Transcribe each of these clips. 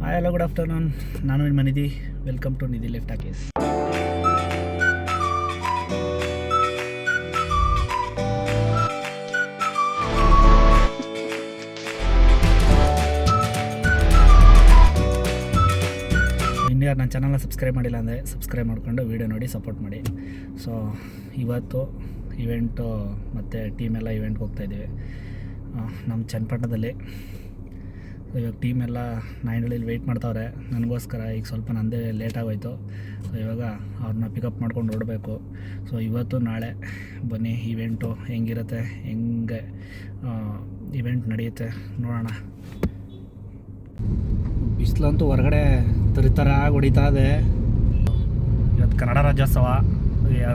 Hi hello good afternoon. ನಾನು ನಿಮ್ಮ Nidhi. Welcome to Nidhi lift talkies. ಇನ್ನು ಯಾರು ನನ್ನ ಚಾನಲ್ನ ಸಬ್ಸ್ಕ್ರೈಬ್ ಮಾಡಿಲ್ಲ ಅಂದರೆ ಸಬ್ಸ್ಕ್ರೈಬ್ ಮಾಡಿಕೊಂಡು ವೀಡಿಯೋ ನೋಡಿ ಸಪೋರ್ಟ್ ಮಾಡಿ. ಸೊ ಇವತ್ತು ಇವೆಂಟು ಮತ್ತು ಟೀಮೆಲ್ಲ ಇವೆಂಟ್ಗೆ ಹೋಗ್ತಾಯಿದ್ದೀವಿ ನಮ್ಮ ಚನ್ನಪಟ್ಟಣದಲ್ಲಿ. ಇವಾಗ ಟೀಮ್ ಎಲ್ಲ ನಾಯಿನಲ್ಲಿ ವೆಯ್ಟ್ ಮಾಡ್ತಾವ್ರೆ ನನಗೋಸ್ಕರ. ಈಗ ಸ್ವಲ್ಪ ನಂದೇ ಲೇಟಾಗೋಯ್ತು. ಸೊ ಇವಾಗ ಅವ್ರನ್ನ ಪಿಕಪ್ ಮಾಡ್ಕೊಂಡು ಹೊರಡಬೇಕು. ಸೊ ಇವತ್ತು ನಾಳೆ ಬನ್ನಿ, ಇವೆಂಟು ಹೆಂಗಿರುತ್ತೆ, ಹೆಂಗೆ ಇವೆಂಟ್ ನಡೆಯುತ್ತೆ ನೋಡೋಣ. ಬಿಸಿಲಂತೂ ಹೊರಗಡೆ ತರಿತರಾಗಿ ಹೊಡಿತಾ ಇದೆ. ಇವತ್ತು ಕನ್ನಡ ರಾಜ್ಯೋತ್ಸವ,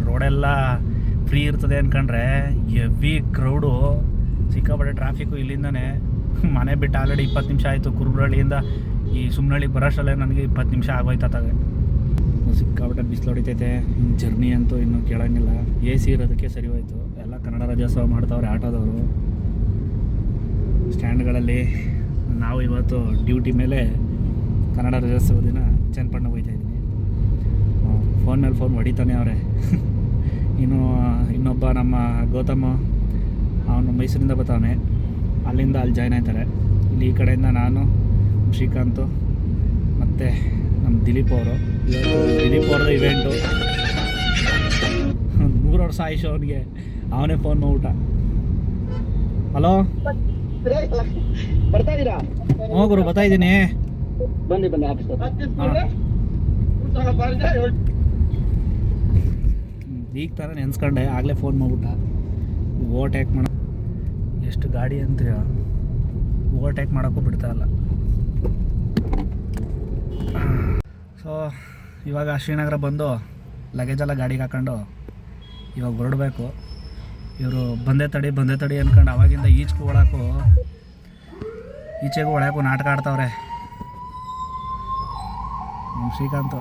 ರೋಡೆಲ್ಲ ಫ್ರೀ ಇರ್ತದೆ ಅಂದ್ಕೊಂಡ್ರೆ ಹೆವಿ ಕ್ರೌಡು, ಸಿಕ್ಕಾಪಟ್ಟೆ ಟ್ರಾಫಿಕ್ಕು. ಇಲ್ಲಿಂದನೇ ಮನೆ ಬಿಟ್ಟು ಆಲ್ರೆಡಿ 20 ನಿಮಿಷ ಆಯಿತು. ಕುರುಬ್ರಳ್ಳಿಯಿಂದ ಈ ಸುಮ್ಮನಳ್ಳಿ ಬರೋಷ್ಟಲ್ಲೇ ನನಗೆ 20 ನಿಮಿಷ ಆಗೋಯ್ತದೆ. ಸಿಕ್ಕಾಪಟ್ಟೆ ಬಿಸಿಲು ಹೊಡಿತೈತೆ. ಜರ್ನಿ ಅಂತೂ ಇನ್ನೂ ಕೇಳೋಂಗಿಲ್ಲ. AC ಇರೋದಕ್ಕೆ ಸರಿ ಹೋಯ್ತು. ಎಲ್ಲ ಕನ್ನಡ ರಾಜ್ಯೋತ್ಸವ ಮಾಡ್ತಾವ್ರೆ ಆಟೋದವರು ಸ್ಟ್ಯಾಂಡ್ಗಳಲ್ಲಿ. ನಾವು ಇವತ್ತು ಡ್ಯೂಟಿ ಮೇಲೆ ಕನ್ನಡ ರಾಜ್ಯೋತ್ಸವ ದಿನ ಚನ್ನಪಟ್ಟಣ ಹೋಗ್ತಾಯಿದ್ದೀನಿ. ಫೋನ್ ಮೇಲೆ ಫೋನ್ ಹೊಡಿತಾನೆ ಅವರೇ. ಇನ್ನೊಬ್ಬ ನಮ್ಮ ಗೌತಮ್, ಅವನು ಮೈಸೂರಿಂದ ಬರ್ತಾವನೆ, ಅಲ್ಲಿಂದ ಅಲ್ಲಿ ಜಾಯ್ನ್ ಆಯ್ತಾರೆ. ಇಲ್ಲಿ ಈ ಕಡೆಯಿಂದ ನಾನು, ಶ್ರೀಕಾಂತು ಮತ್ತು ನಮ್ಮ ದಿಲೀಪ್ ಅವರು. ದಿಲೀಪ್ ಅವ್ರದ್ದು ಇವೆಂಟು 3 ವರ್ಷ ಆಯುಷ್ ಅವನಿಗೆ. ಅವನೇ ಫೋನ್ ಮಾಡ್ಬಿಟ್ಟ. ಹಲೋ, ಬರ್ತಾ ಇದ್ದೀರಾ? ಹ್ಞೂ ಗುರು, ಬರ್ತಾಯಿದ್ದೀನಿ. ಬನ್ನಿ ಬನ್ನಿ ಆಫೀಸ್. ಈಗ ಥರ ನೆನ್ಸ್ಕೊಂಡೆ, ಆಗಲೇ ಫೋನ್ ಮಾಡ್ಬಿಟ್ಟ. ಓವರ್ಟೇಕ್ ಮಾಡ, ಎಷ್ಟು ಗಾಡಿ ಅಂತೀಯ, ಓವರ್ಟೇಕ್ ಮಾಡೋಕ್ಕೂ ಬಿಡ್ತಾರಲ್ಲ. ಸೊ ಇವಾಗ ಶ್ರೀನಗರ ಬಂದು ಲಗೇಜೆಲ್ಲ ಗಾಡಿಗೆ ಹಾಕೊಂಡು ಇವಾಗ ಹೊರಡಬೇಕು. ಇವರು ಬಂದೇ ತಡಿ ಅಂದ್ಕೊಂಡು ಅವಾಗಿಂದ ಈಚೆಗೂ ಒಳಕ್ಕೂ ನಾಟಕ ಆಡ್ತಾವ್ರೆ. ಶ್ರೀಕಾಂತ್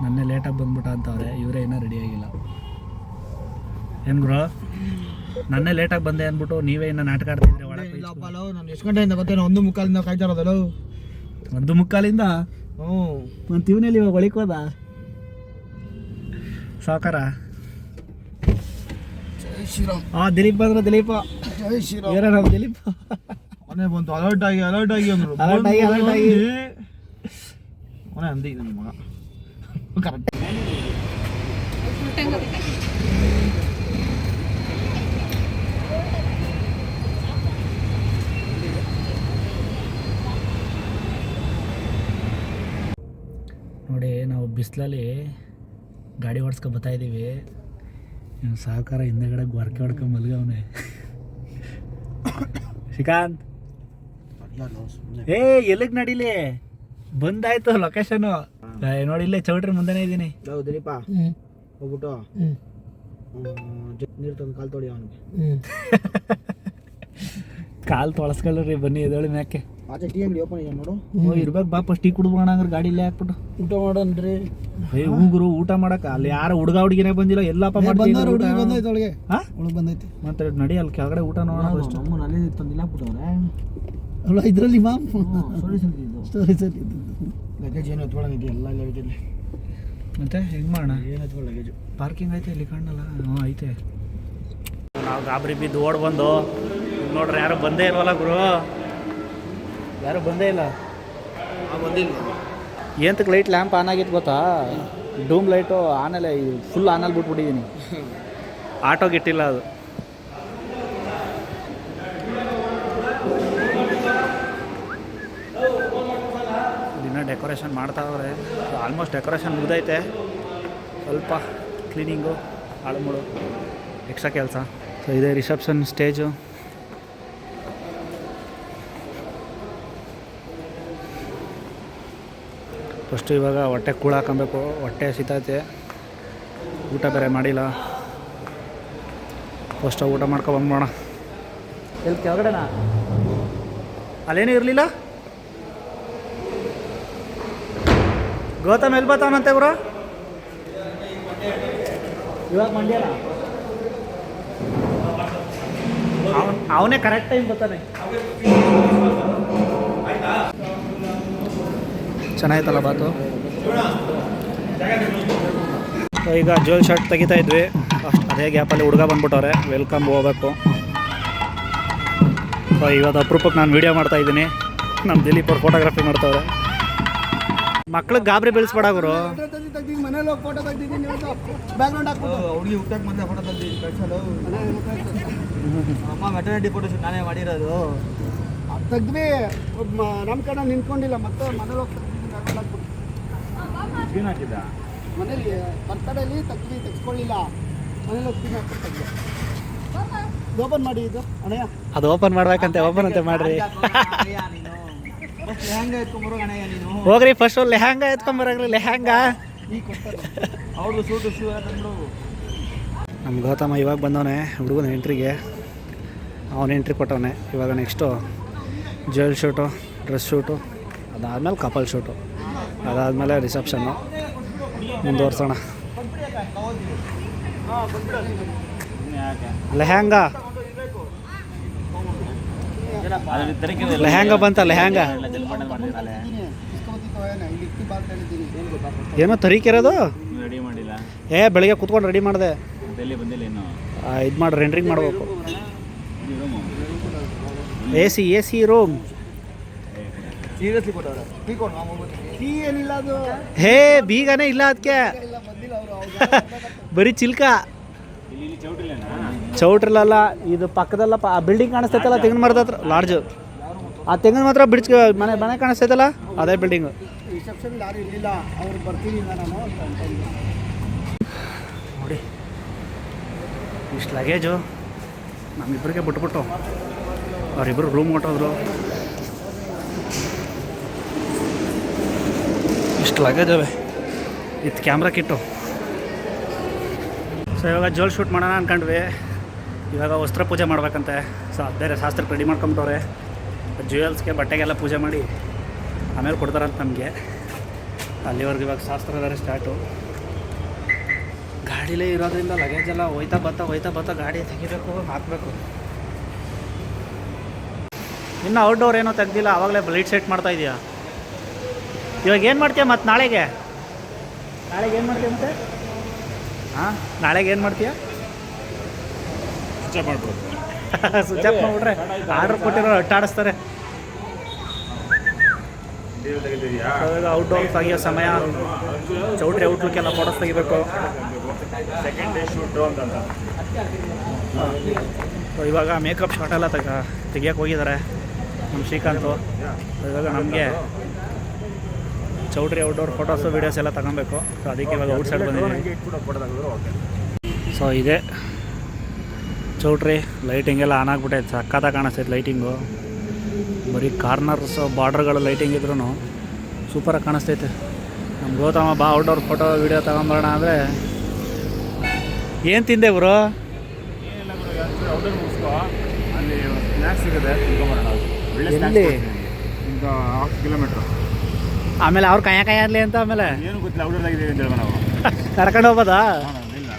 ನನ್ನೇ ಲೇಟಾಗಿ ಬಂದ್ಬಿಟ್ಟ ಅಂತವ್ರೆ. ಇವರೇ ಇನ್ನೂ ರೆಡಿಯಾಗಿಲ್ಲ. ಏನು ಗುರು, ನನ್ನೇ ಲೇಟಾಗಿ ಬಂದೆ ಅಂದ್ಬಿಟ್ಟು ನೀವೇ ಇನ್ನೂ ನಾಟಕ ಆಡ್ತಿದ್ರೆ ಒಳಗೆ? ನಾನು ಎಷ್ಟು ಗಂಟೆಯಿಂದ ಗೊತ್ತೇನೋ, 1:45 ಕಾಯ್ತಾ ಇರೋದಲ್ಲ. 1:45? ಹ್ಞೂ. ಮತ್ತು ಇವನಲ್ಲಿ ಇವಾಗ ಒಳಿಕೋದ ಸಾಕಾರ. ಜೈ ಶ್ರೀರಾಮ್. ದಿಲೀಪ್ ಬಂದ್ರು. ದಿಲೀಪ ಜೈ ಶ್ರೀರಾಮ್. ಏನೋ ನಮ್ಮ ದಿಲೀಪ್ ಮನೆ ಬಂತು. ಅಲರ್ಟ್ ಆಗಿ ಅಂದರು. ಅಲರ್ಟ್ ಆಗಿ ಮನೆ ಅಂದಿ ನನ್ನ ಮಗ. ಕರೆಕ್ಟ್. ನೋಡಿ, ನಾವು ಬಿಸಿಲಲ್ಲಿ ಗಾಡಿ ಓಡಿಸ್ಕೊ ಬರ್ತಾಯಿದ್ದೀವಿ. ಸಹಕಾರ ಹಿಂದೆಗಡೆ ಗೊರಕೆ ಹೊಡ್ಕೊಂಡು ಮಲ್ಗವನೆ. ಶ್ರೀಕಾಂತ್, ಎಲ್ಲಿಗೆ ನಡೀಲಿ? ಬಂದಾಯ್ತು ಲೊಕೇಶನು. ನೋಡಿ, ಇಲ್ಲೇ ಚೌಟ್ರಿ ಮುಂದೆನೇ ಇದ್ದೀನಿ. ದಿಲೀಪ ಹೋಗ್ಬಿಟ್ಟು ನೀರು ತಂದು ಕಾಲು ತೊಳಿ ಅವನಿಗೆ. ಕಾಲು ತೊಳಸ್ಕೊಳ್ಳ್ರಿ, ಬನ್ನಿ ಎದೊಳಿ ಮ್ಯಾಕೆ. ಆಚೆ ಟೀ ಅಂಗಡಿ ಓಪನ್ ಇದೆ ನೋಡು. ಇರ್ಬೇಕು ಬಾ, ಫಸ್ಟ್ ಟೀ ಕುಡ್ಬೋಣ ಹಂಗಾರೆ ಗಾಡಿ ಇಲ್ಲೇ ಹಾಕ್ಬಿಟ್ಟು ಊಟ ಮಾಡೋನ್ರಿ. ಹೂಗುರು ಊಟ ಮಾಡಕ್ಕ ಅಲ್ಲಿ ಯಾರ ಹುಡುಗಿನೇ ಬಂದಿಲ್ಲ. ಎಲ್ಲಪ್ಪ ಬಂದೈತೆ ಬಂದೈತೆ. ಮತ್ತೆ ನಡಿ ಅಲ್ಲಿ ಕೆಳಗಡೆ ಊಟ ನೋಡೋಣ. ನಮ್ಮ ನಲ್ಲಿ ತಂದಿಲ್ಲ ಹಾಕ್ಬಿಟ್ಟವ್ರೆ. ಅಲ್ಲ ಇದರಲ್ಲಿ ಮಾಮ್ ಸ್ಟೋರಿ ಸರಿ. ಲಗೇಜ್ ಏನು ಎತ್ಕೊಳ್ಳೋಂಗಿದೆ, ಎಲ್ಲ ಲಗೇಜಲ್ಲಿ. ಮತ್ತೆ ಹೆಂಗೆ ಮಾಡೋಣ? ಏನು ಎತ್ಕೊಳ್ಳೋ ಲಗೇಜು? ಪಾರ್ಕಿಂಗ್ ಐತೆ ಇಲ್ಲಿ ಕಾಣಲ್ಲ. ಹ್ಞೂ ಐತೆ. ನಾವು ಗಾಬರಿ ಬಿದ್ದು ಓಡ್ ಬಂದು ನೋಡ್ರಿ, ಯಾರು ಬಂದೇ ಇಲ್ವಲ್ಲ ಗುರು, ಯಾರು ಬಂದೇ ಇಲ್ಲ. ಬಂದಿಲ್ಲ. ಏಂತಕ್ಕೆ ಲೈಟ್ ಲ್ಯಾಂಪ್ ಆನ್ ಆಗಿತ್ತು ಗೊತ್ತಾ? ಡೂಮ್ ಲೈಟು ಆನಲ್ಲೇ ಫುಲ್ ಆನಲ್ಲಿ ಬಿಟ್ಬಿಟ್ಟಿದ್ದೀನಿ. ಆಟೋಗೆ ಇಟ್ಟಿಲ್ಲ ಅದು. ದಿನ ಡೆಕೋರೇಷನ್ ಮಾಡ್ತಾವ್ರೆ. ಆಲ್ಮೋಸ್ಟ್ ಡೆಕೋರೇಷನ್ ಮುಗ್ದೈತೆ. ಸ್ವಲ್ಪ ಕ್ಲೀನಿಂಗು, ಆಳುಮೂಳು, ಎಕ್ಸ್ಟ್ರಾ ಕೆಲಸ. ಸೊ ಇದೇ ರಿಸೆಪ್ಷನ್ ಸ್ಟೇಜು. ಫಸ್ಟು ಇವಾಗ ಹೊಟ್ಟೆ ಕೂಳ ಹಾಕೊಬೇಕು. ಹೊಟ್ಟೆ ಹಸಿತೈತೆ, ಊಟ ಬೇರೆ ಮಾಡಿಲ್ಲ. ಫಸ್ಟು ಊಟ ಮಾಡ್ಕೊಬಂದ್ಬೋಣ. ಎಲ್ಲಿ ಕೆಳಗಡೆನಾ? ಅಲ್ಲೇನೂ ಇರಲಿಲ್ಲ. ಗೌತಮ್ ಎಲ್ಲಿ ಬರ್ತಾವನಂತೆ ಗುರು? ಇವಾಗ ಮಂಡ್ಯನಾ? ಅವನೇ ಕರೆಕ್ಟ್ ಟೈಮ್ ಬರ್ತಾನೆ. ಚೆನ್ನಾಗಿತ್ತಲ್ಲ ಬಾತು. ಸೊ ಈಗ ಜೋಲ್ ಶರ್ಟ್ ತೆಗಿತಾ ಇದ್ವಿ, ಅದೇ ಗ್ಯಾಪಲ್ಲಿ ಹುಡುಗ ಬಂದ್ಬಿಟ್ಟವ್ರೆ, ವೆಲ್ಕಮ್ ಹೋಗ್ಬೇಕು. ಸೊ ಇವತ್ತು ಅಪರೂಪಕ್ಕೆ ನಾನು ವೀಡಿಯೋ ಮಾಡ್ತಾಯಿದ್ದೀನಿ, ನಮ್ಮ ದಿಲೀಪ್ ಅವ್ರು ಫೋಟೋಗ್ರಫಿ ಮಾಡ್ತಾವ್ರೆ. ಮಕ್ಳಿಗೆ ಗಾಬರಿ ಬೀಳಿಸ್ಬೇಡ ಗುರು. ಮನೇಲಿ ಹೋಗಿ ಫೋಟೋ ತೆಗ್ದಿದ್ದೀನಿ, ಬ್ಯಾಕ್ಗ್ರೌಂಡ್ ಹಾಕ್ಬಿಟ್ಟು ಹುಡುಗಿ ಹುಟ್ಟಕ್ಕೆ ಮೊದಲೇ ಫೋಟೋ ತೆಗ್ದಿದ್ದೀನಿ ಕಳ್ಸೋದು. ಅಮ್ಮ ಮೆಟರ್ನಿಟಿ ಫೋಟೋ ಶೂಟ್ ನಾನೇ ಮಾಡಿರೋದು. ತೆಗ್ದ್ವಿ, ನಮ್ಮ ಕಡೆ ನಿಂತ್ಕೊಂಡಿಲ್ಲ, ಮತ್ತೆ ಮನೇಲಿ ಹೋಗಿ ತೆಗ್ದಿದ್ದೀನಿ ಹಾಕಿದ್ದ. ಮನೇಲಿ ಬರ್ತಡೇಲಿ ತೆಗ್ಸ್ಕೊಳ್ಳಿಲ್ಲ, ಮನೇಲಿ ಹೋಗಿ ಸ್ಕ್ರೀನ್ ಹಾಕ್ಬಿಟ್ಟು ತೆಗ್ದೆ. ಓಪನ್ ಮಾಡಿ ಇದು ಅಣ್ಣಯ್ಯ, ಅದು ಓಪನ್ ಮಾಡ್ಬೇಕಂತೆ, ಓಪನ್ ಅಂತ ಮಾಡ್ರಿ. ಲೆಹಂಗಾ ಎತ್ಕೊಂಬರೋ ಅಣ್ಣಯ್ಯ ನೀನು. ಹೋಗ್ರಿ ಫಸ್ಟ್ ಲೆಹಂಗಾ ಎತ್ಕೊಂಬರಾಗ್ರಿ, ಲೆಹಂಗಾ. ಅವ್ರದ್ದು ಸೂಟು ಶೂ ತಂದು. ನಮ್ಮ ಗೌತಮ ಇವಾಗ ಬಂದವನೆ ಹುಡುಗನ ಎಂಟ್ರಿಗೆ, ಅವನ ಎಂಟ್ರಿ ಕೊಟ್ಟವನೆ. ಇವಾಗ next jewel shoot, dress shoot, ಅದಾದಮೇಲೆ ಕಪಲ್ ಶೂಟು, ಅದಾದಮೇಲೆ ರಿಸೆಪ್ಷನ್ನು ಮುಂದುವರ್ಸೋಣ. ಲೆಹಂಗಾ ಲೆಹಂಗಾ ಬಂತ, ಲೆಹಂಗಾ ಏನೋ ತರೀಕಿರೋದು ರೆಡಿ ಮಾಡಿಲ್ಲ. ಬೆಳಿಗ್ಗೆ ಕುತ್ಕೊಂಡು ರೆಡಿ ಮಾಡಿದೆ. ಬಂದಿಲ್ಲ ಇನ್ನು ಇದು ಮಾಡಿ ರೆಂಡ್ರಿಂಗ್ ಮಾಡಬೇಕು. A C room. ಸೀರಿಯಸ್ಲಿ ಕೊಟ್ಟವ್ರೆ ಕೀ ಏನಿಲ್ಲ, ಅದು ಹೇ ಬೀಗನೇ ಇಲ್ಲ ಅದಕ್ಕೆ, ಬರೀ ಚಿಲ್ಕ. ಚೌಟ್ರಿಲಲ್ಲ, ಇದು ಪಕ್ಕದಲ್ಲ ಬಿಲ್ಡಿಂಗ್ ಕಾಣಿಸ್ತೈತಲ್ಲ ತೆಂಗಿನ ಮರದ ಹತ್ರ, ಲಾಡ್ಜು. ಆ ತೆಂಗಿನ ಮಾತ್ರ ಬಿಡ್ಸ್ ಮನೆ ಕಾಣಿಸ್ತೈತಲ್ಲ, ಅದೇ ಬಿಲ್ಡಿಂಗು. ರಿಸೆಪ್ಷನ್ ಯಾರು ಇರಲಿಲ್ಲ, ಅವ್ರು ಬರ್ತೀನಿ ನಾನು ನೋಡಿ. ಇಷ್ಟು ಲಗೇಜು ನಮ್ಮಿಬ್ಬರಿಗೆ ಬಿಟ್ಬಿಟ್ಟು ಅವರಿಬ್ಬರು ರೂಮ್ ಹೊಟ್ಟೋದ್ರು. ಇಷ್ಟು ಲಗೇಜ್ ಅವೆ, ಇದು ಕ್ಯಾಮ್ರಾ ಕಿಟ್ಟು. ಸೊ ಇವಾಗ ಜೋಲ್ ಶೂಟ್ ಮಾಡೋಣ ಅಂದ್ಕೊಂಡ್ವಿ. ಇವಾಗ ವಸ್ತ್ರ ಪೂಜೆ ಮಾಡ್ಬೇಕಂತೆ. ಸೊ ಬೇರೆ ಶಾಸ್ತ್ರಕ್ಕೆ ರೆಡಿ ಮಾಡ್ಕೊಂಬಿಟ್ಟವ್ರೆ. ಜ್ಯುವೆಲ್ಸ್ಗೆ ಬಟ್ಟೆಗೆಲ್ಲ ಪೂಜೆ ಮಾಡಿ ಆಮೇಲೆ ಕೊಡ್ತಾರಂತ ನಮಗೆ. ಅಲ್ಲಿವರೆಗೂ ಇವಾಗ ಶಾಸ್ತ್ರ ಬೇರೆ ಸ್ಟಾರ್ಟು. ಗಾಡೀಲೇ ಇರೋದ್ರಿಂದ ಲಗೇಜ್ ಎಲ್ಲ ಹೋಯ್ತಾ ಬತ್ತಾ ಗಾಡಿ ತೆಗಿಬೇಕು, ಹಾಕಬೇಕು. ಇನ್ನು ಔಟ್ಡೋರ್ ಏನೋ ತೆಗ್ದಿಲ್ಲ, ಆವಾಗಲೇ ಲೈಟ್ ಸೆಟ್ ಮಾಡ್ತಾ ಇದೆಯಾ. ಇವಾಗ ಏನು ಮಾಡ್ತೀಯ ಮತ್ತು ನಾಳೆಗೆ ಏನು ಮಾಡ್ತೀಯ ಮತ್ತೆ? ನಾಳೆಗೆ ಏನು ಮಾಡ್ತೀಯ? ಸ್ವಿಚ್ ಆಫ್ ಮಾಡ್ಬಿಡ್ತು. ಸ್ವಿಚ್ ಆಫ್ ಮಾಡಿಬಿಟ್ರೆ ಆರ್ಡ್ರ್ ಕೊಟ್ಟಿರೋ ಅಟ್ಟಾಡಿಸ್ತಾರೆ. ಔಟ್ಡೋರ್ ತೆಗಿಯೋ ಸಮಯ, ಚೌಟ್ರಿ ಔಟ್ಲುಕ್ಕೆಲ್ಲ ಫೋಟೋಸ್ ತೆಗಿಬೇಕು. ಸೆಕೆಂಡ್ ಡೇ ಶೂಟು ಅಂತ. ಇವಾಗ ಮೇಕಪ್ ಶಾಟ್ ಎಲ್ಲ ತೆಗಿಯೋಕೆ ಹೋಗಿದ್ದಾರೆ ನಮ್ಮ ಶ್ರೀಕಾಂತು. ಇವಾಗ ನಮಗೆ ಚೌಟ್ರಿ ಔಟ್ಡೋರ್ ಫೋಟೋಸು ವೀಡಿಯೋಸ್ ಎಲ್ಲ ತಗೊಬೇಕು. ಸೊ ಅದಕ್ಕೆ ಇವಾಗ ಔಟ್ ಸೈಡ್ ಬಂದಿದ್ದೀವಿ. ಸೊ ಇದೆ ಚೌಟ್ರಿ. ಲೈಟಿಂಗ್ ಎಲ್ಲ ಆನ್ ಆಗಿಬಿಟ್ಟೈತೆ, ಸಕ್ಕತ್ತಾಗಿ ಕಾಣಿಸ್ತೈತೆ ಲೈಟಿಂಗು. ಬರೀ ಕಾರ್ನರ್ಸು ಬಾರ್ಡ್ರ್ಗಳು ಲೈಟಿಂಗ್ ಇದ್ರೂ ಸೂಪರಾಗಿ ಕಾಣಿಸ್ತೈತೆ. ನಮ್ಮ ಗೌತಮ ಬಾ ಔಟ್ಡೋರ್ ಫೋಟೋ ವೀಡಿಯೋ ತಗೊಂಬರೋಣ ಅಂದರೆ ಏನು ತಿಂದೆ ಬ್ರೋ? ಏನಿಲ್ಲ ಗುರು, ಔಟ್ಡೋರ್ ಮುಗಿಸ್ಕೋ, ಅಲ್ಲಿ ಸ್ನ್ಯಾಕ್ಸ್ ಸಿಗುತ್ತೆ, ತಿನ್ಕೊಂಬರೋಣ. ಎಲ್ಲಿ? ಒಂದು 1/2 ಕಿಲೋಮೀಟ್ರ್. ಆಮೇಲೆ ಅವ್ರು ಕಾಯ ಅನ್ಲಿ ಅಂತ ಆಮೇಲೆ ಏನು ಗೊತ್ತಿಲ್ಲ, ಔಟ್ಡೋರ್ದಾಗಿದ್ದೀವಿ ಅಂತ ಹೇಳಿ ನಾವು ಕರ್ಕೊಂಡು ಹೋಗ್ಬೋದಾ? ಇಲ್ಲ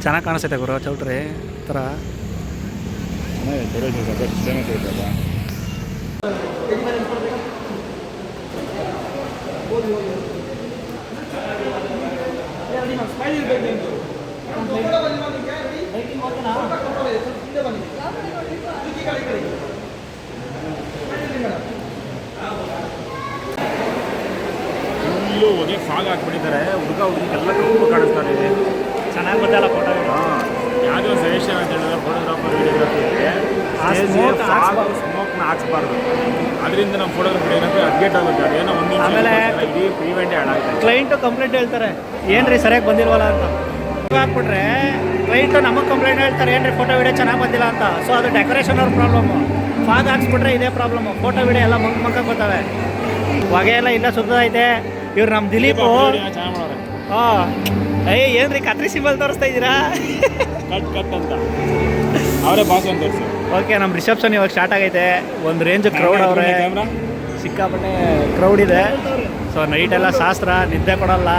ಚೆನ್ನಾಗಿ ಕಾಣಿಸ್ತೈತೆ ಗುರು ಚೌಟ್ರಿ ಥರ. ಫುಲ್ಲು ಹೊಗೆ ಫಾಗ್ ಹಾಕ್ಬಿಟ್ಟಿದ್ದಾರೆ. ಹುಡುಗಿಗೆಲ್ಲ ಕಪ್ಪು ಕಾಣಿಸ್ತಾರೆ. ಚೆನ್ನಾಗಿ ಗೊತ್ತಲ್ಲ ಫೋಟೋ. ಯಾವುದೇ ಒಂದು ಸಜೆಷನ್ ಅಂತ ಹೇಳಿದ್ರೆ ಫೋಟೋಗ್ರಾಫರ್ ವಿಡಿಯೋಗ್ರಾಫಿಗೆ ಸ್ಮೋಕ್ನ ಹಾಕ್ಸ್ಬಾರ್ದು. ಅದರಿಂದ ನಮ್ಮ ಫೋಟೋಗ್ರಾಫಿ ಅಪ್ಡೇಟ್ ಆಗುತ್ತೆ. ಏನೋ ಒಂದು ಆಮೇಲೆ ಇಡೀ ಈವೆಂಟೇ ಹಾಳಾಗುತ್ತೆ. ಕ್ಲೈಂಟು ಕಂಪ್ಲೇಂಟ್ ಹೇಳ್ತಾರೆ, ಏನ್ರಿ ಸರಿಯಾಗಿ ಬಂದಿಲ್ವಲ್ಲ ಅಂತ. ಹಾಕ್ಬಿಟ್ರೆ ಕ್ಲೈಂಟು ನಮಗೆ ಕಂಪ್ಲೇಂಟ್ ಹೇಳ್ತಾರೆ, ಏನ್ರಿ ಫೋಟೋ ವಿಡಿಯೋ ಚೆನ್ನಾಗಿ ಬಂದಿಲ್ಲ ಅಂತ. ಸೊ ಅದು ಡೆಕೋರೇಷನ್ ಅವ್ರ ಪ್ರಾಬ್ಲಮ್ಮು. ಫಾಗ್ ಹಾಕ್ಸ್ಬಿಟ್ರೆ ಇದೇ ಪ್ರಾಬ್ಲಮ್ಮು, ಫೋಟೋ ವಿಡಿಯೋ ಎಲ್ಲ ಮಂಕ ಬರ್ತವೆ. ಹೊಗೆ ಎಲ್ಲ ಇಲ್ಲ ಸುತ್ತೈತೆ. ಇವ್ರು ನಮ್ಮ ದಿಲೀಪು ಹಾಂ ಏನ್ರಿ ಕತ್ರಿ ಸಿಂಬಲ್ ತೋರಿಸ್ತಾ ಇದ್ದೀರಾ? ಕಟ್ ಅಂತ ಅವರೇ ಬಾಸ್ ಅಂತ ತೋರಿಸಿ. ಓಕೆ, ನಮ್ಮ ರಿಸೆಪ್ಷನ್ ಇವಾಗ ಸ್ಟಾರ್ಟ್ ಆಗೈತೆ. ಒಂದು ರೇಂಜ್ ಕ್ರೌಡ್ ಅವರೇ, ಸಿಕ್ಕಾಪಟ್ಟೆ ಕ್ರೌಡ್ ಇದೆ. ಸೊ ನೈಟೆಲ್ಲ ಶಾಸ್ತ್ರ, ನಿದ್ದೆ ಕೊಡಲ್ಲ.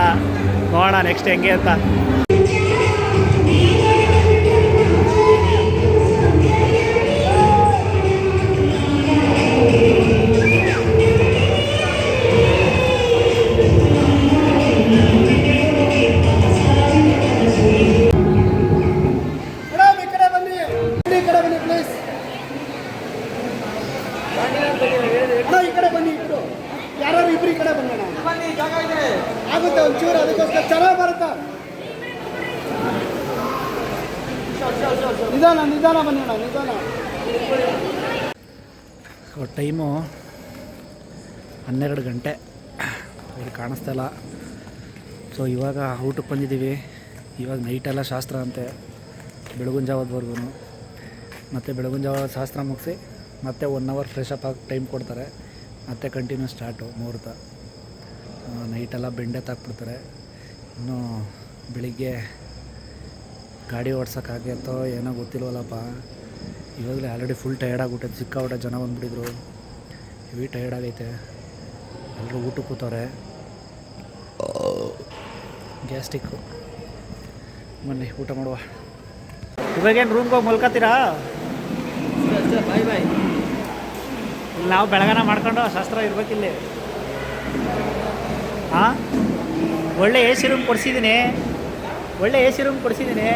ನೋಡೋಣ ನೆಕ್ಸ್ಟ್ ಹೆಂಗೆ ಅಂತ. ಅಣ್ಣ ಈ ಕಡೆ ಬನ್ನಿ ಇಬ್ರು, ಯಾರು ಇಬ್ರು ಈ ಕಡೆ ಬನ್ನೋಣ. ಆಗುತ್ತೆ ಒಂಚೂರು, ಅದಕ್ಕೋಸ್ಕರ ಚೆನ್ನಾಗಿ ಬರುತ್ತಾ. ನಿಧಾನ ನಿಧಾನ ಬನ್ನಿ ಅಣ್ಣ, ನಿಧಾನ. ಟೈಮು 12 ಗಂಟೆ, ಇಲ್ಲಿ ಕಾಣಿಸ್ತಾ ಇಲ್ಲ. ಸೊ ಇವಾಗ ಊಟಕ್ಕೆ ಬಂದಿದ್ದೀವಿ. ಇವಾಗ ನೈಟೆಲ್ಲ ಶಾಸ್ತ್ರ ಅಂತೆ ಬೆಳಗಿನ ಜಾವದವರೆಗೂ. ಮತ್ತು ಬೆಳಗಿನ ಜಾವ ಶಾಸ್ತ್ರ ಮುಗಿಸಿ ಮತ್ತೆ 1 ಅವರ್ ಫ್ರೆಶ್ ಅಪ್ ಆಗಿ ಟೈಮ್ ಕೊಡ್ತಾರೆ. ಮತ್ತೆ ಕಂಟಿನ್ಯೂ ಸ್ಟಾರ್ಟು ಮುಹೂರ್ತ. ನೈಟೆಲ್ಲ ಬೆಂಡೆ ತಾಕ್ಬಿಡ್ತಾರೆ. ಇನ್ನು ಬೆಳಿಗ್ಗೆ ಗಾಡಿ ಓಡ್ಸೋಕ್ಕಾಗತ್ತೋ ಏನೋ ಗೊತ್ತಿಲ್ವಲ್ಲಪ್ಪ. ಇವಾಗಲೇ ಆಲ್ರೆಡಿ ಫುಲ್ ಟಯರ್ಡ್ ಆಗಿಬಿಟ್ಟೈತೆ. ಸಿಕ್ಕಾಬಿಟ್ಟೆ ಜನ ಬಂದುಬಿಟ್ಟಿದ್ರು. ಹೆವಿ ಟಯರ್ಡ್ ಆಗೈತೆ. ಎಲ್ಲರೂ ಊಟಕ್ಕೆ ಕೂತವ್ರೆ. ಗ್ಯಾಸ್ಟಿಕ್ಕು. ಬನ್ನಿ ಊಟ ಮಾಡುವ. ಇವಾಗೇನು ರೂಮ್ಗೆ ಹೋಗಿ ಮಲ್ಕೋತೀರಾ? ಬಾಯ್ ಬಾಯ್. ಇಲ್ಲಿ ನಾವು ಬೆಳಗಾನ ಮಾಡ್ಕೊಂಡು ಶಾಸ್ತ್ರ ಇರ್ಬೇಕಿಲ್ಲಿ. ಹಾಂ, ಒಳ್ಳೆ ಎ ಸಿ ರೂಮ್ ಕೊಡಿಸಿದ್ದೀನಿ. ಒಳ್ಳೆ ಎ ಸಿ ರೂಮ್ ಕೊಡಿಸಿದ್ದೀನಿ.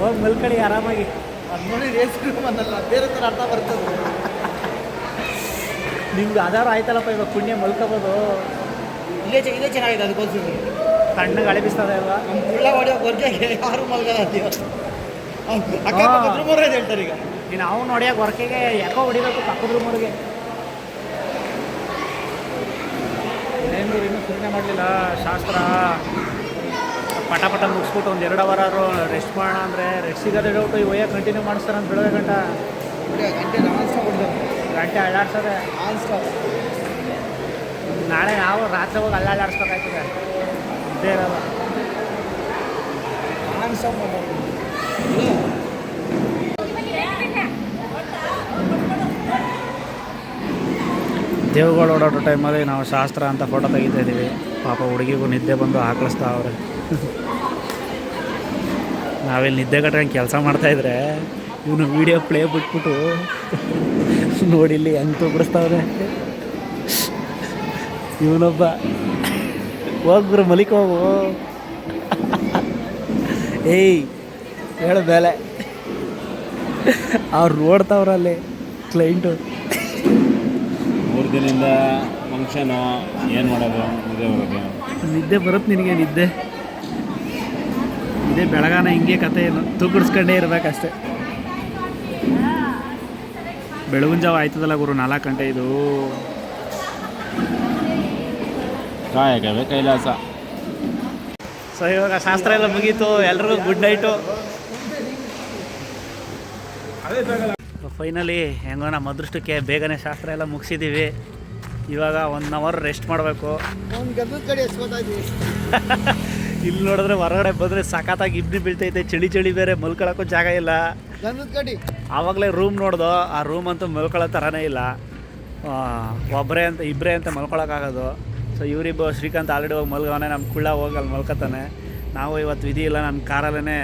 ಹೋಗಿ ಮಲ್ಕೊಳ್ಳಿ ಆರಾಮಾಗಿ. ಅದು ನೋಡಿ ರೇಸ್ ಅನ್ನಲ್ಲ, ಬೇರೆ ಥರ ಅರ್ಥ ಬರ್ತದೆ. ನಿಮ್ಗೆ ಆಧಾರ ಆಯ್ತಲ್ಲಪ್ಪ, ಇವಾಗ ಪುಣ್ಯ ಮಲ್ಕೋಬೋದು. ಇದೇ ಚೆನ್ನಾಗಿದೆ, ಅದಕ್ಕೋಸ್ಕರ ತಣ್ಣ ಗಾಳಿ ಬಿಸ್ತದೆ ಅಲ್ವಾ? ನಮ್ಮ ಕುಳ್ಳ ಹೊಡೆಯೋ ಹೊರಗೆ ಯಾರು ಮಲ್ಗಲ್ಲ. ಅಕ್ಕಪಕ್ಕದ ರೂಮವ್ರೆ ಹೇಳ್ತಾರೆ ಈಗ. ನೀನು ಅವ್ನು ಹೊಡೆಯೋಕೆ ಹೊರಕೆಗೆ ಯಾಕೋ ಹೊಡಿಬೇಕು ಪಕ್ಕದ ರೂಮವ್ರಿಗೆ. ಏನು ಇನ್ನೂ ಸುಮ್ಮನೆ ಮಾಡಲಿಲ್ಲ ಶಾಸ್ತ್ರ. ಪಟ ಮುಗಿಸ್ಬಿಟ್ಟು ಒಂದು 2 ಅವರಾದ್ರು ರೆಸ್ಟ್ ಮಾಡೋಣ ಅಂದರೆ ರೆಸ್ಟ್ ಸಿಗೋದೇ ಡೌಟು. ಈ ಒಯ್ಯ ಕಂಟಿನ್ಯೂ ಮಾಡಿಸ್ತಾರೆ ಅಂತ ಬೆಳಗ್ಗೆ ಗಂಟೆ ಅಳ್ಳಾಡ್ಸೋದೆ. ನಾಳೆ ನಾವು ರಾತ್ರಿ ಹೋಗಿ ಅಳ್ಳಾಡ್ಸ್ಬೇಕಾಯ್ತದೆ. ಇದ್ದೇ ಇರೋಲ್ಲ. ದೇವ್ಗಳು ಓಡಾಡೋ ಟೈಮಲ್ಲಿ ನಾವು ಶಾಸ್ತ್ರ ಅಂತ ಫೋಟೋ ತೆಗಿತಾ ಇದ್ದೀವಿ. ಪಾಪ ಹುಡುಗಿಗೂ ನಿದ್ದೆ ಬಂದು ಹಾಕಿಸ್ತಾ ಅವ್ರೆ. ನಾವಿಲ್ಲಿ ನಿದ್ದೆ ಕಟ್ಕೊಂಡು ಕೆಲಸ ಮಾಡ್ತಾಯಿದ್ರೆ ಇವನು ವೀಡಿಯೋ ಪ್ಲೇ ಬಿಟ್ಬಿಟ್ಟು ನೋಡಿಲ್ಲಿ ಹೆಂಗೆ ತೂಬಿಡಿಸ್ತಾವ್ರೆ. ಇವನೊಬ್ಬ ಹೋಗ್ಬಿರು ಮಲಿಕ್ ಹೋಗು. ಏಯ್ ಹೇಳು ಮೇಲೆ. ಅವ್ರು ನೋಡ್ತಾವ್ರಲ್ಲಿ ಕ್ಲೈಂಟು. 3 ದಿನದಿಂದ ಫಂಕ್ಷನು ಏನು ಮಾಡೋದು? ನಿದ್ದೆ ಬರುತ್ತೆ ನಿನಗೆ? ನಿದ್ದೆ ಇದೇ ಬೆಳಗಾನ ಹಿಂಗೆ ಕತೆ. ಏನು ತೂಗುಡಿಸ್ಕೊಂಡೇ ಇರಬೇಕಷ್ಟೆ. ಬೆಳಗಿನ ಜಾವ ಆಯ್ತದಲ್ಲ ಗುರು, 4 ಗಂಟೆ. ಇದು ಕಾಯಕವೇ ಕೈಲಾಸ. ಸೊ ಇವಾಗ ಶಾಸ್ತ್ರ ಎಲ್ಲ ಮುಗೀತು. ಎಲ್ರಿಗೂ ಗುಡ್ ನೈಟು. ಫೈನಲಿ ಹೆಂಗೋ ನಮ್ಮ ಅದೃಷ್ಟಕ್ಕೆ ಬೇಗನೆ ಶಾಸ್ತ್ರ ಎಲ್ಲ ಮುಗಿಸಿದ್ದೀವಿ. ಇವಾಗ 1 ಅವರ್ ರೆಸ್ಟ್ ಮಾಡಬೇಕು. ಒಂದು ಗಂಧದ ಕಡೆ ಎಸ್ಕೊತಾಯಿದ್ವಿ. ಇಲ್ಲಿ ನೋಡಿದ್ರೆ ಹೊರಗಡೆ ಬಂದರೆ ಸಖತ್ತಾಗಿ ಇಬ್ಬನಿ ಬೀಳ್ತೈತೆ. ಚಳಿ ಬೇರೆ, ಮಲ್ಕೊಳಕ್ಕೂ ಜಾಗ ಇಲ್ಲ. ಗಂಧದ ಕಡೆ ಆವಾಗಲೇ ರೂಮ್ ನೋಡ್ದೋ, ಆ ರೂಮ್ ಅಂತೂ ಮಲ್ಕೊಳ್ಳೋ ಥರನೇ ಇಲ್ಲ. ಇಬ್ಬರೇ ಅಂತ ಮಲ್ಕೊಳಕ್ಕಾಗೋದು. ಸೊ ಇವರಿಬ್ಬರು ಶ್ರೀಕಾಂತ್ ಆಲ್ರೆಡಿ ಹೋಗಿ ಮಲ್ಗವನೆ. ನಮ್ಮ ಕುಳ್ಳ ಹೋಗಿ ಅಲ್ಲಿ ಮಲ್ಕೊತಾನೆ. ನಾವು ಇವತ್ತು ವಿಧಿ ಇಲ್ಲ, ನನ್ನ ಕಾರಲ್ಲೇ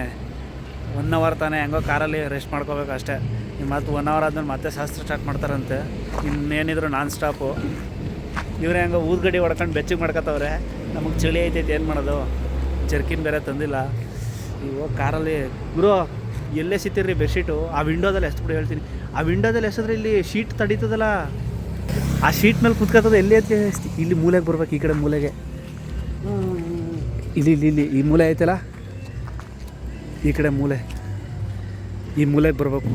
1 ಅವರ್ ತಾನೇ ಹೆಂಗೋ ಕಾರಲ್ಲಿ ರೆಸ್ಟ್ ಮಾಡ್ಕೋಬೇಕು ಅಷ್ಟೇ. ಮತ್ತು 1 ಅವರ್ ಆದ್ಮೇಲೆ ಮತ್ತೆ ಶಾಸ್ತ್ರ ಸ್ಟಾರ್ಟ್ ಮಾಡ್ತಾರಂತೆ. ಇನ್ನೇನಿದ್ರು ನಾನ್ ಸ್ಟಾಪು. ಇವರೇ ಹೆಂಗೋ ಊದ್ಗಡ್ಡಿ ಹೊಡ್ಕೊಂಡು ಬೆಚ್ಚಗೆ ಮಾಡ್ಕೊತವ್ರೆ. ನಮಗೆ ಚಳಿ ಐತೈತೆ, ಏನು ಮಾಡೋದು? ಜರ್ಕಿನ್ ಬೇರೆ ತಂದಿಲ್ಲ. ಇವಾಗ ಕಾರಲ್ಲಿ ಗುರು ಎಲ್ಲೇ ಸಿತ್ತಿರ್ರಿ ಬೆಡ್ಶೀಟು ಆ ವಿಂಡೋದಲ್ಲಿ ಎಸ್ಬಿಟ್ಟು ಹೇಳ್ತೀನಿ. ಆ ವಿಂಡೋದಲ್ಲಿ ಎಸಿದ್ರೆ ಇಲ್ಲಿ ಶೀಟ್ ತಡೀತದಲ್ಲ, ಆ ಶೀಟ್ ಮೇಲೆ ಕುತ್ಕೋತದೆ. ಎಲ್ಲಿ ಅಂತ ಇಲ್ಲಿ ಮೂಲೆಗೆ ಬರ್ಬೇಕು. ಈ ಕಡೆ ಮೂಲೆಗೆ, ಇಲ್ಲಿ ಈ ಮೂಲೆ ಐತಲ್ಲ, ಈ ಕಡೆ ಮೂಲೆ, ಈ ಮೂಲೆಗೆ ಬರಬೇಕು.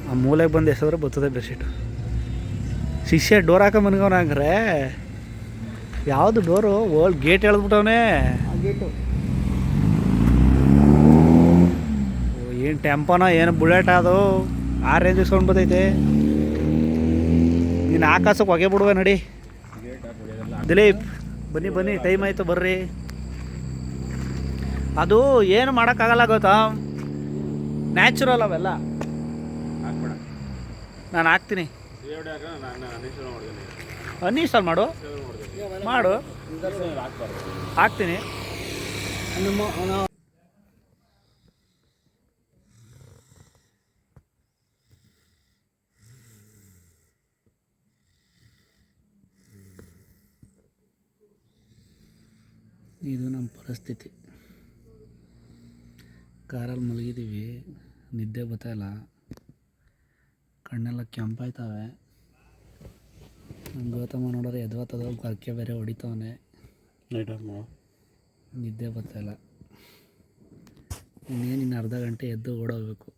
ಆ ಮೂಲೆಗೆ ಬಂದು ಎಸಿದ್ರೆ ಬರ್ತದೆ ಬೆಡ್ಶೀಟು. ಶಿಷ್ಯ ಡೋರ್ ಹಾಕೋ ಮನ್ಗವನ ಹಂಗ್ರೆ. ಯಾವುದು ಡೋರು? ಓಲ್ಡ್ ಗೇಟ್ ಎಳೆದ್ಬಿಟ್ಟವನೇ. ಗೇಟು ಏನು ಟೆಂಪೋನೋ ಏನು ಬುಲೆಟ್ ಅದು, ಆ ರೇಂಜಿಗೆ ಸೌಂಡ್ ಬರ್ತೈತೆ. ನೀನು ಆಕಾಶಕ್ಕೆ ಹೊಗೆ ಬಿಡುವೆ ನಡಿ. ದಿಲೀಪ್ ಬನ್ನಿ ಟೈಮ್ ಆಯಿತು ಬರ್ರಿ. ಅದು ಏನು ಮಾಡೋಕ್ಕಾಗಲ್ಲ ಗೊತ್ತಾ, ನ್ಯಾಚುರಲ್ ಅವೆಲ್ಲ. ನಾನು ಹಾಕ್ತೀನಿ, ಅನ್ಇನ್ಸ್ಟಾಲ್ ಮಾಡು ಹಾಕ್ತೀನಿ. ಇದು ನಮ್ಮ ಪರಿಸ್ಥಿತಿ. ಕಾರಲ್ಲಿ ಮಲಗಿದ್ದೀವಿ, ನಿದ್ದೆ ಬರ್ತಾಯಿಲ್ಲ. ಕಣ್ಣೆಲ್ಲ ಕೆಂಪಾಯ್ತವೆ. ಗೌತಮ ನೋಡಿದ್ರೆ ಎದ್ವತ್ತದ ಕರ್ಕೆ ಬೇರೆ ಹೊಡಿತವನೆ. ನಿದ್ದೆ ಬರ್ತಾಯಿಲ್ಲ. ಇನ್ನೇನು ಅರ್ಧ ಗಂಟೆ ಎದ್ದು ಓಡೋಗ್ಬೇಕು.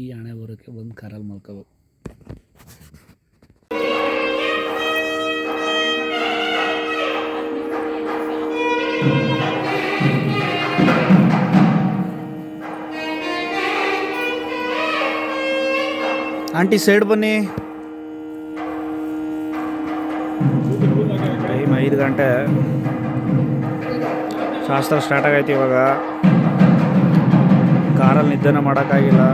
ಈ ಹಣೆ ಬರೋಕ್ಕೆ ಬಂದು ಕಾರಲ್ಲಿ ಮಲ್ಕೋಬೇಕು. ಆಂಟಿ ಸೈಡ್ ಬನ್ನಿ. ಟೈಮ್ 5 ಗಂಟೆ. ಶಾಸ್ತ್ರ ಸ್ಟಾರ್ಟ್ ಆಗೈತಿ ಇವಾಗ. ಕಾರಲ್ಲಿ ನಿದ್ದೆನ ಮಾಡೋಕ್ಕಾಗಿಲ್ಲ.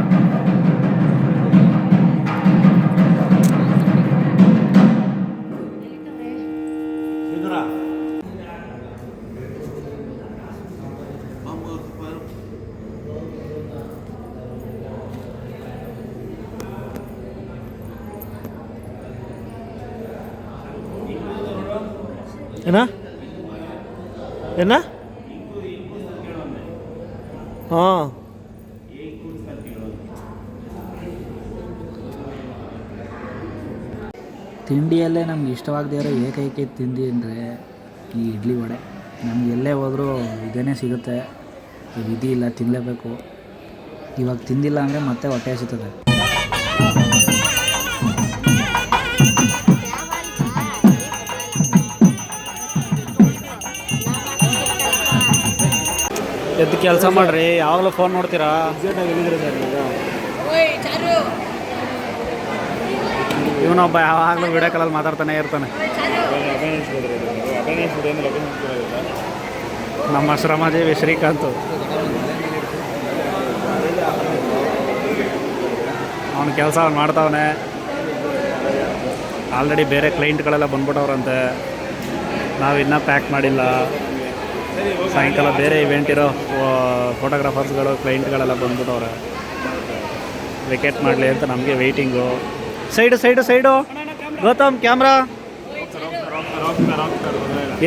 ಏನ ಹಾಂ ತಿಂಡಿಯಲ್ಲೇ ನಮ್ಗೆ ಇಷ್ಟವಾಗದೇ ಇರೋ ಏಕೈಕ ತಿಂಡಿ ಅಂದರೆ ಈ ಇಡ್ಲಿ ವಡೆ. ನಮ್ಗೆ ಎಲ್ಲೇ ಹೋದರೂ ಇದೇ ಸಿಗುತ್ತೆ. ವಿಧಿ ಇಲ್ಲ, ತಿನ್ನಲೇಬೇಕು. ಇವಾಗ ತಿಂದಿಲ್ಲ ಅಂದರೆ ಮತ್ತೆ ಹೊಟ್ಟೆ ಹಸಿತದೆ. ಎದ್ದು ಕೆಲಸ ಮಾಡ್ರಿ, ಯಾವಾಗಲೂ ಫೋನ್ ನೋಡ್ತೀರಾ? ಇವನೊಬ್ಬ ಯಾವಾಗಲೂ ವಿಡಿಯೋ ಕಾಲಲ್ಲಿ ಮಾತಾಡ್ತಾನೆ ಇರ್ತಾನೆ. ನಮ್ಮ ಶ್ರಮಜೀವಿ ಶ್ರೀಕಾಂತ್. ಅವನ ಕೆಲಸ ಅವ್ನು ಮಾಡ್ತಾವನೆ. ಆಲ್ರೆಡಿ ಬೇರೆ ಕ್ಲೈಂಟ್ಗಳೆಲ್ಲ ಬಂದ್ಬಿಟ್ಟವ್ರಂತೆ. ನಾವು ಇನ್ನೂ ಪ್ಯಾಕ್ ಮಾಡಿಲ್ಲ. ಸಾಯಂಕಾಲ ಬೇರೆ ಇವೆಂಟ್ ಇರೋ ಫೋಟೋಗ್ರಾಫರ್ಸ್ಗಳು ಕ್ಲೈಂಟ್ಗಳೆಲ್ಲ ಬಂದ್ಬಿಟ್ಟವ್ರೆ. ವೆಕೇಟ್ ಮಾಡಲಿ ಅಂತ ನಮಗೆ ವೆಯ್ಟಿಂಗು. ಸೈಡು ಗೌತಮ್ ಕ್ಯಾಮ್ರಾ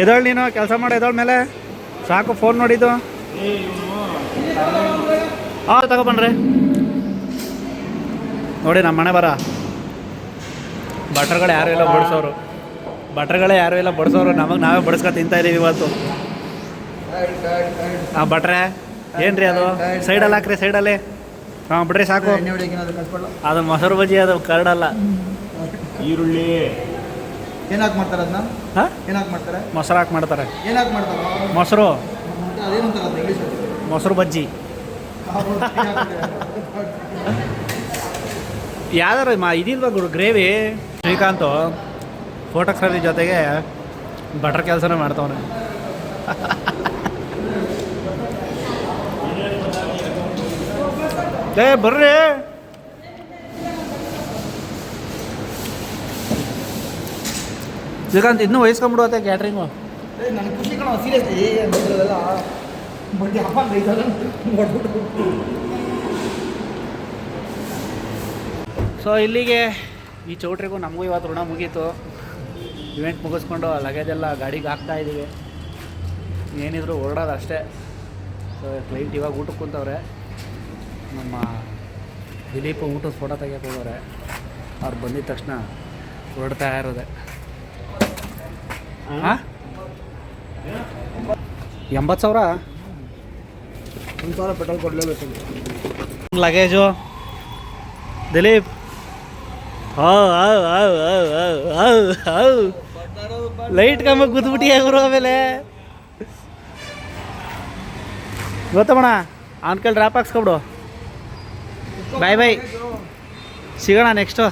ಎದಳು. ನೀನು ಕೆಲಸ ಮಾಡೋ ಎದಳ ಮೇಲೆ ಸಾಕು. ಫೋನ್ ನೋಡಿದ್ದು ಹಾಂ ತಗೊಬನ್ರಿ. ನೋಡಿ ನಮ್ಮ ಮನೆ ಬರ. ಭಟ್ರುಗಳು ಯಾರು ಇಲ್ಲ ಬಡಿಸೋರು. ನಮಗೆ ನಾವೇ ಬಡಿಸ್ಕೊ ತಿಂತಾಯಿದ್ದೀವಿ ಇವತ್ತು. ಹಾಂ ಭಟ್ರೆ ಏನ್ರಿ ಅದು ಸೈಡಲ್ಲಿ ಹಾಕ್ರಿ. ಸೈಡಲ್ಲಿ ಹಾಂ ಬಿಡ್ರಿ ಸಾಕು. ಅದು ಮೊಸರು ಬಜ್ಜಿ, ಅದು ಕರಡಲ್ಲ. ಈರುಳ್ಳಿ ಏನಾಗಿ ಮಾಡ್ತಾರೆ ಅದನ್ನ? ಹಾಂ ಏನಾಗಿ ಮಾಡ್ತಾರೆ? ಮೊಸರು ಹಾಕಿ ಮಾಡ್ತಾರೆ. ಏನಾಗಿ ಮಾಡ್ತಾರೆ? ಮೊಸರು ಬಜ್ಜಿ. ಯಾವ್ದಾರು ಇದಿಲ್ವಾ ಗುರು ಗ್ರೇವಿ? ಶ್ರೀಕಾಂತ್ ಫೋಟೋಗ್ರಫಿ ಜೊತೆಗೆ ಬಟರ್ ಕೆಲಸನೇ ಮಾಡ್ತವನೆ. ಬರ್ರಿ ಶ್ರೀಕಾಂತ್, ಇನ್ನೂ ವಹಿಸ್ಕೊಂಡ್ಬಿಡುತ್ತೆ ಕ್ಯಾಟ್ರಿಂಗು. ನನಗೆ ಖುಷಿ ಕಣ, ಸೀರಿಯಸ್ಲಿ ಎಲ್ಲ ಬಡ್ಡಿ ಹಬ್ಬ ನೋಡ್ಬಿಟ್ಟು. ಸೊ ಇಲ್ಲಿಗೆ ಈ ಚೌಟ್ರಿಗೂ ನಮಗೂ ಇವತ್ತು ಋಣ ಮುಗೀತು. ಇವೆಂಟ್ ಮುಗಿಸ್ಕೊಂಡು ಲಗೇಜೆಲ್ಲ ಗಾಡಿಗೆ ಹಾಕ್ತಾಯಿದ್ದೀವಿ. ಏನಿದ್ರು ಹೊರಡೋದು ಅಷ್ಟೇ. ಸೊ ಕ್ಲೈಂಟ್ ಇವಾಗ ಊಟಕ್ಕೆ ಕೂತವ್ರೆ. ನಮ್ಮ ದಿಲೀಪ್ ಊಟದ ಫೋಟೋ ತೆಗಿಯೋಕೆ ಹೋಗೋರೆ. ಅವ್ರು ಬಂದಿದ್ದ ತಕ್ಷಣ ಹೊರಡ್ತಾ ಇರೋದೆ. ಹಾಂ 80,000 1,000 ಪೆಟ್ರೋಲ್ ಕೊಡಲೇಬೇಕು. ಲಗೇಜು ದಿಲೀಪ್. ಲೈಟ್ ಕಂಬ ಕೂತ್ಬಿಟ್ಟಿ ಗುರು. ಆಮೇಲೆ ಗೊತ್ತಮ್ಮಣ ಆನ್ ಕೈಲಿ ಡ್ರಾಪ್ ಹಾಕ್ಸ್ಕೊಬಿಡು. ಬಾಯ್ ಸಿಗೋಣ ನೆಕ್ಸ್ಟು.